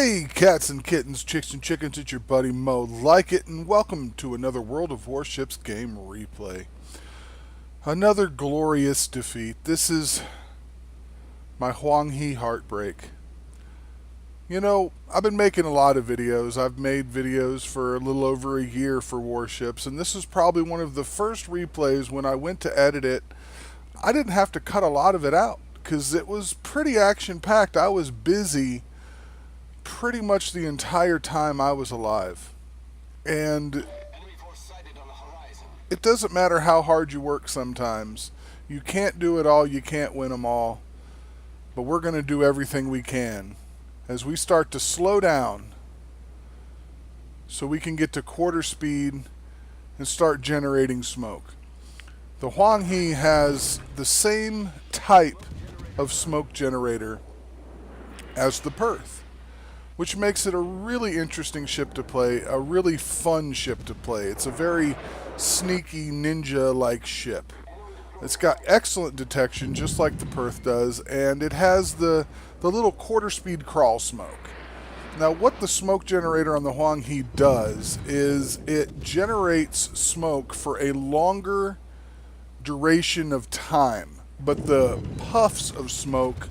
Hey, cats and kittens, chicks and chickens, it's your buddy Mo Lykit, and welcome to another World of Warships game replay. Another glorious defeat. This is my HUANGHE Heartbreak. You know, I've been making a lot of videos. I've made videos for a little over a year for warships, and this is probably one of the first replays when I went to edit it. I didn't have to cut a lot of it out, because it was pretty action-packed. I was busy pretty much the entire time I was alive. And it doesn't matter how hard you work sometimes. You can't do it all, you can't win them all. But we're going to do everything we can as we start to slow down so we can get to quarter speed and start generating smoke. The HUANGHE has the same type of smoke generator as the Perth, which makes it a really interesting ship to play, a really fun ship to play. It's a very sneaky, ninja-like ship. It's got excellent detection, just like the Perth does, and it has the little quarter-speed crawl smoke. Now, what the smoke generator on the HUANGHE does is it generates smoke for a longer duration of time, but the puffs of smoke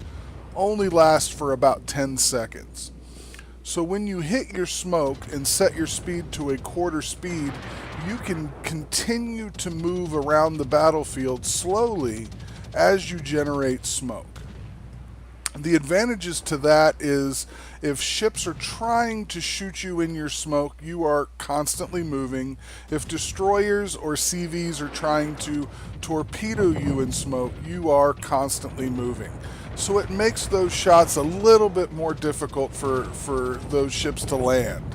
only last for about 10 seconds. So when you hit your smoke and set your speed to a quarter speed, you can continue to move around the battlefield slowly as you generate smoke. The advantages to that is if ships are trying to shoot you in your smoke, you are constantly moving. If destroyers or CVs are trying to torpedo you in smoke, you are constantly moving. So it makes those shots a little bit more difficult for those ships to land,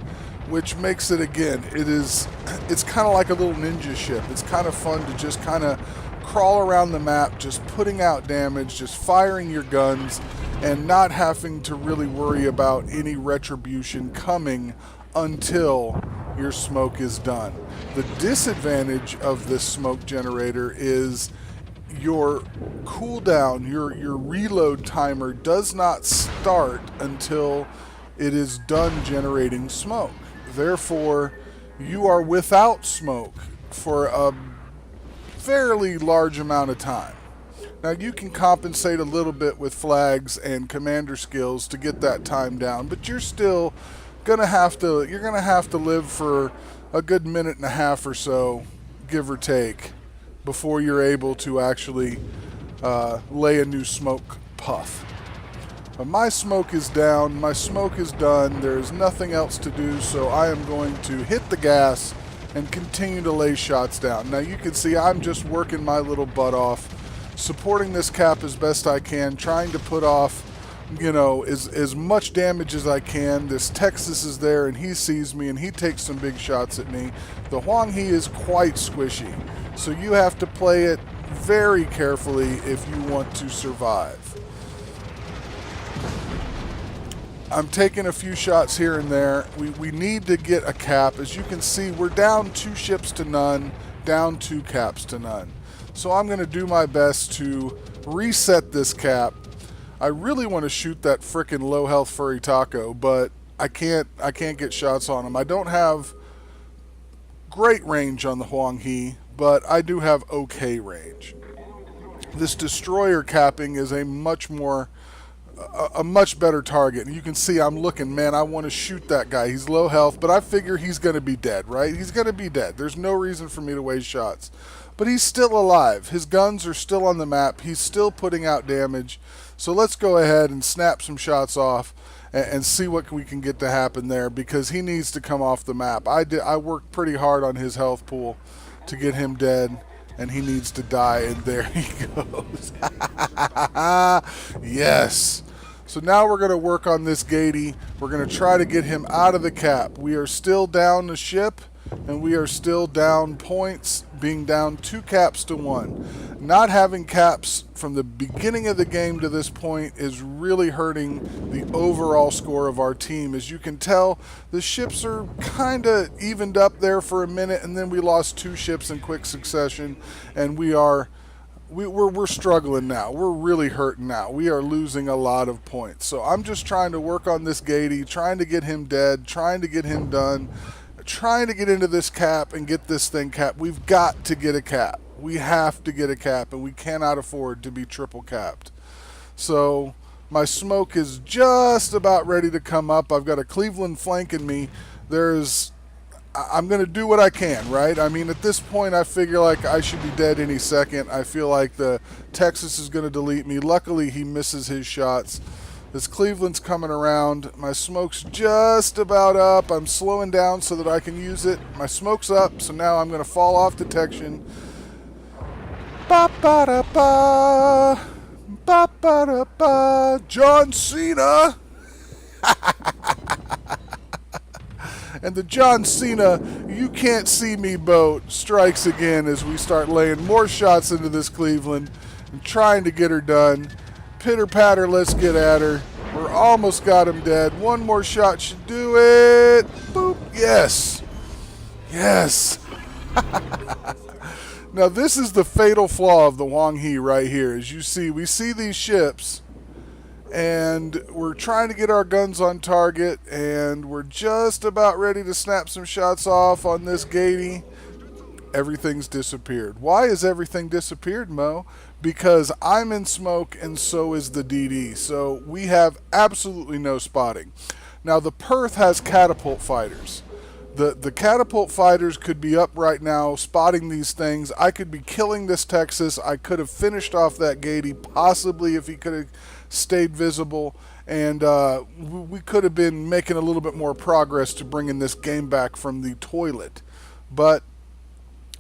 which makes it, again, it's kind of like a little ninja ship. It's kind of fun to just kind of crawl around the map, just putting out damage, just firing your guns, and not having to really worry about any retribution coming until your smoke is done. The disadvantage of this smoke generator is your cooldown, your reload timer does not start until it is done generating smoke. Therefore, you are without smoke for a fairly large amount of time. Now, you can compensate a little bit with flags and commander skills to get that time down, but you're still gonna have to live for a good minute and a half or so, give or take, before you're able to actually lay a new smoke puff. But my smoke is down, my smoke is done, there's nothing else to do, so I am going to hit the gas and continue to lay shots down. Now you can see I'm just working my little butt off, supporting this cap as best I can, trying to put off, you know, as much damage as I can. This Texas is there and he sees me and he takes some big shots at me. The HUANGHE is quite squishy, so you have to play it very carefully if you want to survive. I'm taking a few shots here and there. We need to get a cap. As you can see, we're down 2 ships to none, down 2 caps to none. So I'm going to do my best to reset this cap. I really want to shoot that frickin' low health furry taco, but I can't get shots on him. I don't have great range on the HUANGHE, but I do have okay range. This destroyer capping is a much better target. And you can see I'm looking, man, I want to shoot that guy. He's low health, but I figure he's going to be dead, right? He's going to be dead. There's no reason for me to waste shots. But he's still alive. His guns are still on the map. He's still putting out damage. So let's go ahead and snap some shots off and see what we can get to happen there, because he needs to come off the map. I worked pretty hard on his health pool to get him dead, and he needs to die, and there he goes. Yes. So now we're going to work on this Gatey. We're going to try to get him out of the cap. We are still down the ship, and we are still down points, being down 2 caps to 1. Not having caps from the beginning of the game to this point is really hurting the overall score of our team. As you can tell, the ships are kind of evened up there for a minute, and then we lost 2 ships in quick succession, and we are we're struggling now. We're really hurting now. We are losing a lot of points. So I'm just trying to work on this Gatey, trying to get him dead, trying to get him done, trying to get into this cap and get this thing capped. We've got to get a cap. We have to get a cap, and we cannot afford to be triple capped. So my smoke is just about ready to come up. I've got a Cleveland flanking me. I'm going to do what I can, right? I mean, at this point, I figure like I should be dead any second. I feel like the Texas is going to delete me. Luckily, he misses his shots. This Cleveland's coming around. My smoke's just about up. I'm slowing down so that I can use it. My smoke's up, so now I'm going to fall off detection. Ba-ba-da-ba. Ba-ba-da-ba. John Cena. And the John Cena, you can't see me boat strikes again as we start laying more shots into this Cleveland and trying to get her done. Pitter patter, let's get at her. We're almost got him dead. One more shot should do it. Boop. Yes. Yes. Now this is the fatal flaw of the HUANGHE right here. As you see, we see these ships and we're trying to get our guns on target, and we're just about ready to snap some shots off on this Gatey. Everything's disappeared. Why has everything disappeared, Mo? Because I'm in smoke and so is the DD. So we have absolutely no spotting. Now the Perth has catapult fighters. The catapult fighters could be up right now spotting these things. I could be killing this Texas. I could have finished off that Gatey, possibly if he could have stayed visible, and we could have been making a little bit more progress to bringing this game back from the toilet. But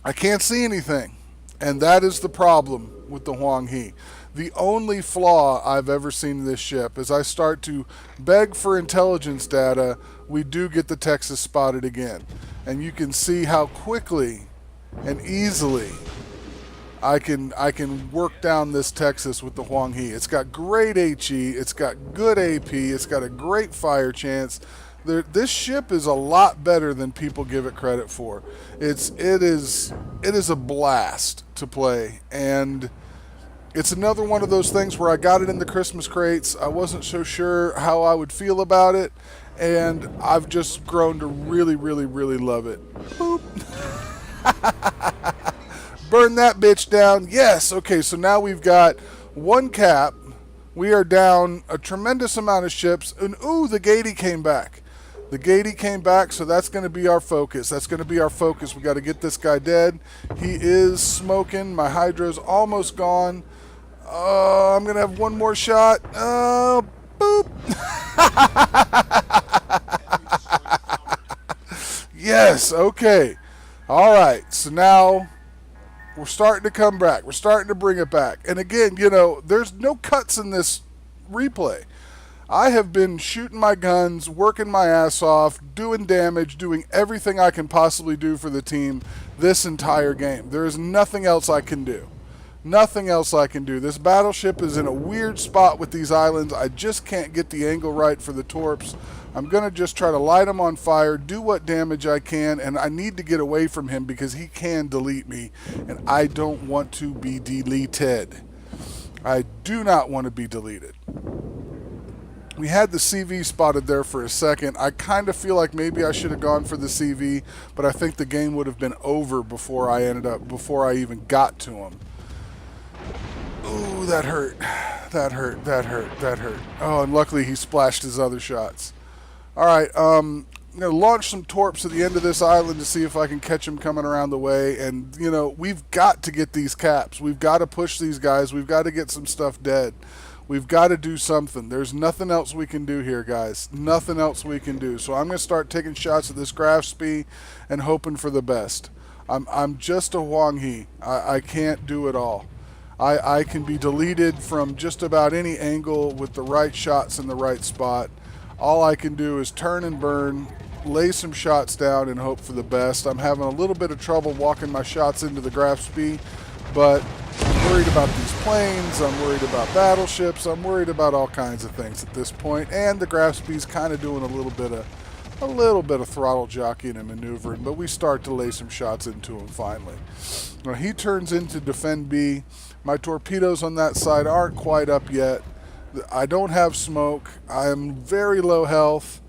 I can't see anything, and that is the problem with the HUANGHE. The only flaw I've ever seen in this ship is I start to beg for intelligence data, we do get the Texas spotted again. And you can see how quickly and easily I can work down this Texas with the HUANGHE. It's got great HE, it's got good AP, it's got a great fire chance. This ship is a lot better than people give it credit for. It is a blast to play, and it's another one of those things where I got it in the Christmas crates. I wasn't so sure how I would feel about it, and I've just grown to really, really, really love it. Boop. Burn that bitch down. Yes. Okay, so now we've got one cap. We are down a tremendous amount of ships, and ooh, the Gatey came back. The Gatey came back, so that's going to be our focus. That's going to be our focus. We got to get this guy dead. He is smoking. My hydro's almost gone. I'm going to have one more shot. Boop. Yes, okay. All right, so now we're starting to come back. We're starting to bring it back. And again, you know, there's no cuts in this replay. I have been shooting my guns, working my ass off, doing damage, doing everything I can possibly do for the team this entire game. There is nothing else I can do. Nothing else I can do. This battleship is in a weird spot with these islands. I just can't get the angle right for the torps. I'm going to just try to light him on fire, do what damage I can, and I need to get away from him because he can delete me, and I don't want to be deleted. I do not want to be deleted. We had the CV spotted there for a second. I kind of feel like maybe I should have gone for the CV, but I think the game would have been over before I even got to him. Ooh, that hurt. That hurt. That hurt. That hurt. Oh, and luckily he splashed his other shots. All right, I'm going to launch some torps at the end of this island to see if I can catch them coming around the way. And, you know, we've got to get these caps. We've got to push these guys. We've got to get some stuff dead. We've got to do something. There's nothing else we can do here, guys. Nothing else we can do. So I'm going to start taking shots at this graph speed and hoping for the best. I'm just a HUANGHE. I can't do it all. I can be deleted from just about any angle with the right shots in the right spot. All I can do is turn and burn, lay some shots down, and hope for the best. I'm having a little bit of trouble walking my shots into the graph speed, but I'm worried about these planes, I'm worried about battleships, I'm worried about all kinds of things at this point, and the graph speed's kind of doing a little bit a little bit of throttle jockeying and maneuvering, but we start to lay some shots into him finally. Now he turns into defend B. My torpedoes on that side aren't quite up yet. I don't have smoke. I am very low health.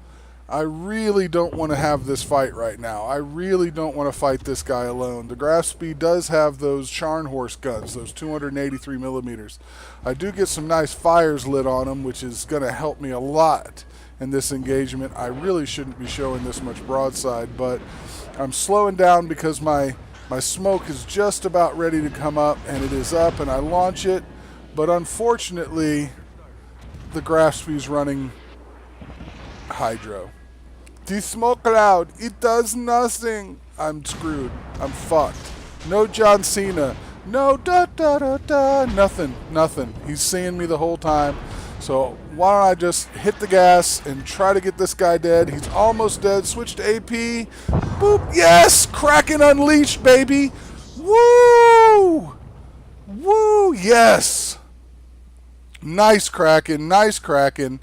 I really don't want to have this fight right now. I really don't want to fight this guy alone. The Graf Spee does have those Scharnhorst guns, those 283 millimeters. I do get some nice fires lit on them, which is going to help me a lot in this engagement. I really shouldn't be showing this much broadside, but I'm slowing down because my smoke is just about ready to come up, and it is up, and I launch it. But unfortunately, the Graf Spee's running hydro. The smoke cloud, it does nothing. I'm screwed. I'm fucked. No John Cena. No nothing. He's seeing me the whole time. So why don't I just hit the gas and try to get this guy dead. He's almost dead. Switch to AP. Boop. Yes! Kraken unleashed, baby. Woo! Woo! Yes! Nice Kraken. Nice Kraken.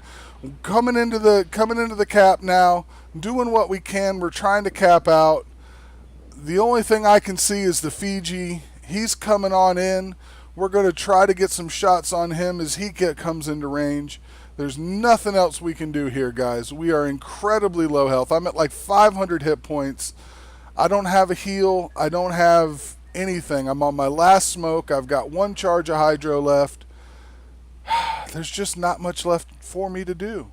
Coming into the cap now, doing what we can. We're trying to cap out. The only thing I can see is the Fiji. He's coming on in. We're going to try to get some shots on him as he comes into range. There's nothing else we can do here, guys. We are incredibly low health. I'm at like 500 hit points. I don't have a heal. I don't have anything. I'm on my last smoke. I've got one charge of hydro left. There's just not much left for me to do.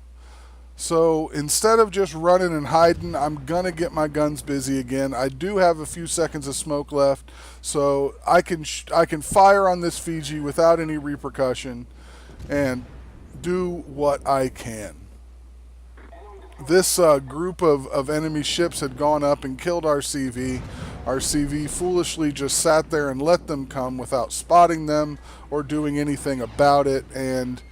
So instead of just running and hiding, I'm going to get my guns busy again. I do have a few seconds of smoke left, so I can fire on this Fiji without any repercussion and do what I can. This group of enemy ships had gone up and killed our CV. Our CV foolishly just sat there and let them come without spotting them or doing anything about it, and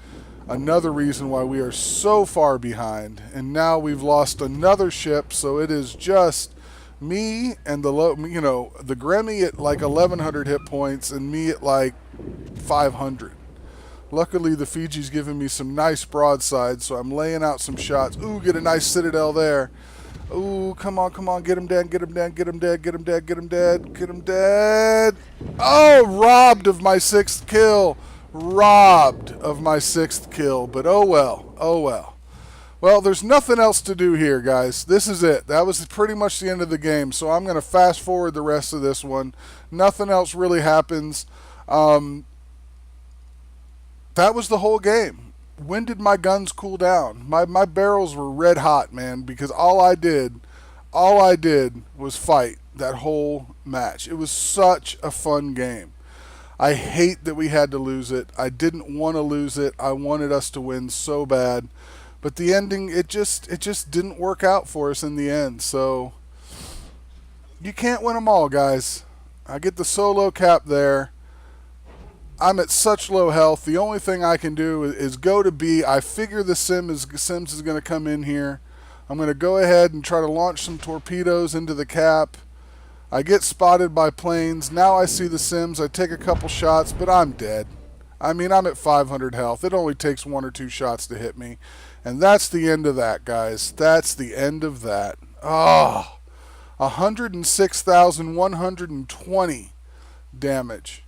another reason why we are so far behind. And now we've lost another ship, so it is just me and the Gremmy at like 1100 hit points and me at like 500. Luckily, the Fiji's giving me some nice broadsides, so I'm laying out some shots. Ooh, get a nice citadel there. Ooh, come on, get him dead, get him dead, get him dead, get him dead, get him dead, get him dead. Oh, robbed of my 6th kill. Robbed of my 6th kill, but oh well, oh well. Well, there's nothing else to do here, guys. This is it. That was pretty much the end of the game, so I'm going to fast forward the rest of this one. Nothing else really happens. That was the whole game. When did my guns cool down? My barrels were red hot, man, because all I did was fight that whole match. It was such a fun game. I hate that we had to lose it. I didn't want to lose it. I wanted us to win so bad. But the ending, it just didn't work out for us in the end. So you can't win them all, guys. I get the solo cap there. I'm at such low health. The only thing I can do is go to B. I figure the Sims is going to come in here. I'm going to go ahead and try to launch some torpedoes into the cap. I get spotted by planes. Now I see the Sims. I take a couple shots, but I'm dead. I mean, I'm at 500 health. It only takes 1 or 2 shots to hit me. And that's the end of that, guys. That's the end of that. Oh, 106,120 damage.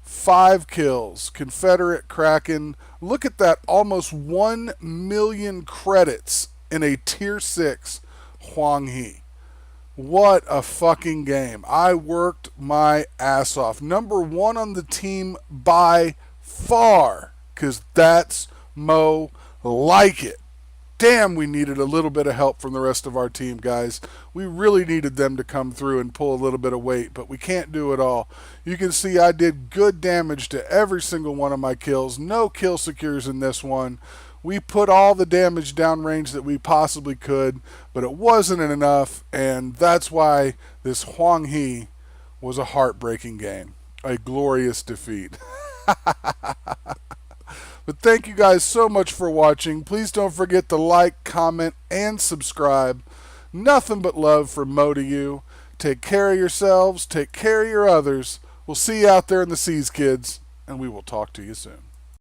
5 kills. Confederate Kraken. Look at that. Almost 1 million credits in a tier 6 HUANGHE. What a fucking game. I worked my ass off. Number 1 on the team by far, because that's Mo Lykit. Damn, we needed a little bit of help from the rest of our team, guys. We really needed them to come through and pull a little bit of weight, but we can't do it all. You can see I did good damage to every single one of my kills. No kill secures in this one. We put all the damage downrange that we possibly could, but it wasn't enough, and that's why this HUANGHE was a heartbreaking game. A glorious defeat. But thank you guys so much for watching. Please don't forget to like, comment, and subscribe. Nothing but love from Mo to you. Take care of yourselves. Take care of your others. We'll see you out there in the seas, kids, and we will talk to you soon.